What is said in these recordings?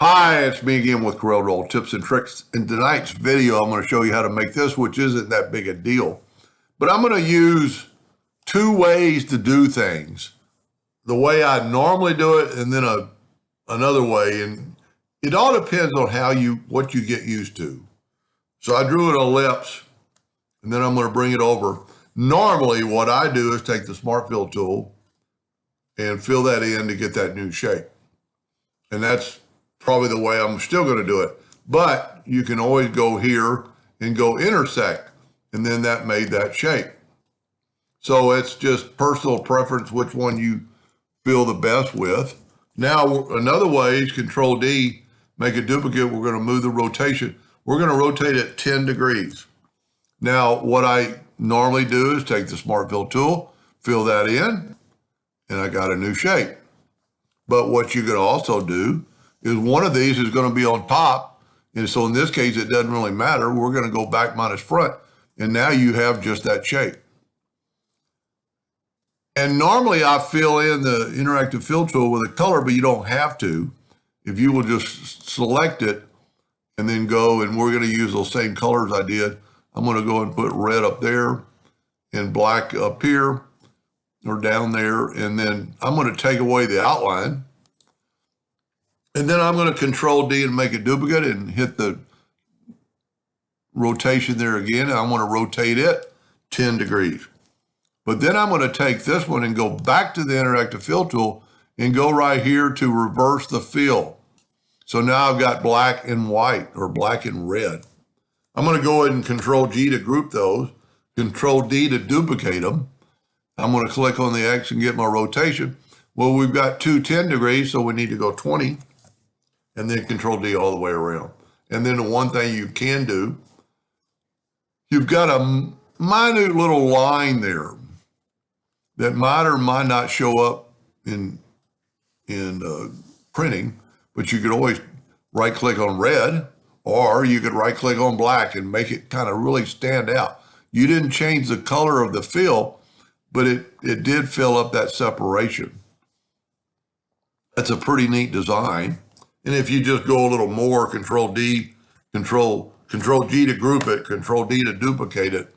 Hi, it's me again with CorelDraw tips and tricks. In tonight's video, I'm going to show you how to make this, which isn't that big a deal. But I'm going to use two ways to do things. The way I normally do it and then another way. And it all depends on what you get used to. So I drew an ellipse and then I'm going to bring it over. Normally, what I do is take the Smart Fill tool and fill that in to get that new shape. And that's probably the way I'm still going to do it. But you can always go here and go intersect, and then that made that shape. So it's just personal preference which one you feel the best with. Now, another way is Control D, make a duplicate. We're going to move the rotation. We're going to rotate it 10 degrees. Now, what I normally do is take the Smart Fill tool, fill that in, and I got a new shape. But what you could also do is one of these is going to be on top. And so in this case, it doesn't really matter. We're going to go back minus front. And now you have just that shape. And normally I fill in the interactive fill tool with a color, but you don't have to. If you will just select it and then go, and we're going to use those same colors I did. I'm going to go and put red up there and black up here or down there. And then I'm going to take away the outline. And then I'm going to Control D and make a duplicate and hit the rotation there again. And I'm going to rotate it 10 degrees. But then I'm going to take this one and go back to the interactive fill tool and go right here to reverse the fill. So now I've got black and white or black and red. I'm going to go ahead and Control G to group those, Control D to duplicate them. I'm going to click on the X and get my rotation. Well, we've got 10 degrees, so we need to go 20. And then Control D all the way around. And then the one thing you can do, you've got a minute little line there that might or might not show up in printing, but you could always right click on red, or you could right click on black and make it kind of really stand out. You didn't change the color of the fill, but it did fill up that separation. That's a pretty neat design. And if you just go a little more, Control D, Control G to group it, Control D to duplicate it,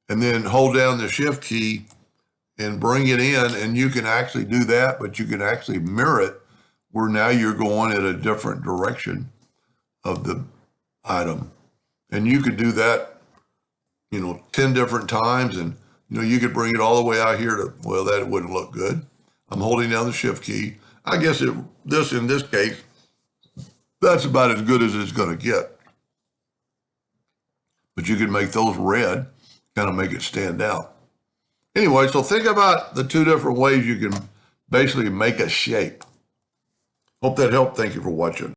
and then hold down the Shift key and bring it in, and you can actually do that, but you can actually mirror it where now you're going in a different direction of the item. And you could do that, 10 different times, and you could bring it all the way out here to, well, that wouldn't look good. I'm holding down the Shift key. I guess in this case, that's about as good as it's going to get. But you can make those red, kind of make it stand out. Anyway, so think about the two different ways you can basically make a shape. Hope that helped. Thank you for watching.